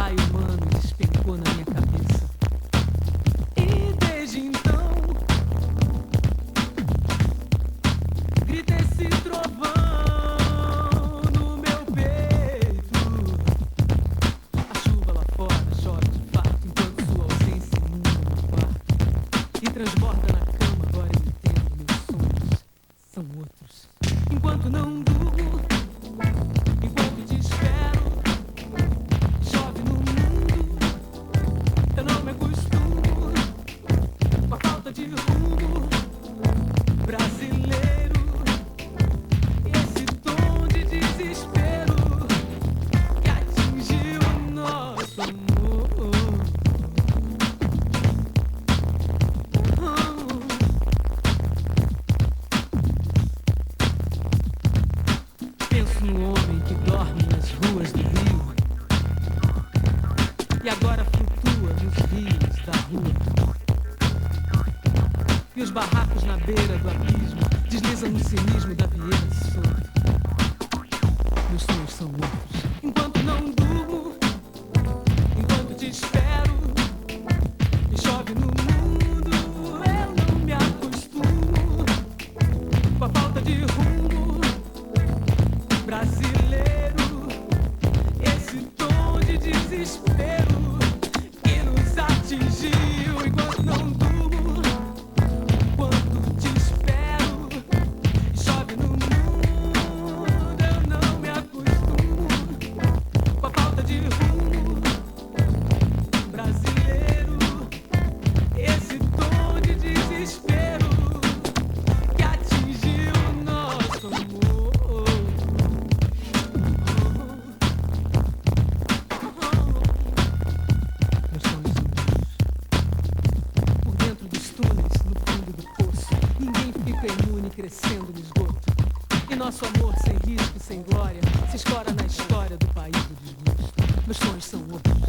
raio humano despencou na minha cabeça. E desde então grita esse trovão no meu peito. A chuva lá fora chora de fato enquanto sua ausência inunda meu quarto e transborda na cama. Agora eu entendo, meus sonhos são outros. Enquanto não durmo, enquanto te espero, chove no mundo, eu não me acostumo com a falta de rumo brasileiro. Esse tom de desespero que atingiu o nosso amor. Penso no homem que dorme nas ruas do Rio e agora flutua nos rios da rua. E os barracos na beira do abismo deslizam no cinismo da vieira solta. Meus sonhos são outros. Enquanto não durmo, enquanto te espero, e chove no mundo, eu não me acostumo com a falta de rumo brasileiro. Esse tom de desespero que nos atingiu. Enquanto não durmo, enquanto te espero, chove no mundo, eu não me acostumo com a falta de rumo brasileiro. Esse tom de desespero que atingiu o nosso amor. Meus sonhos são meus. Por dentro dos túneis, no fundo do poço, ninguém fica imune crescendo no esgoto. E nosso amor sem risco, sem glória, se escora na história do país do desgosto. Meus sonhos são outros.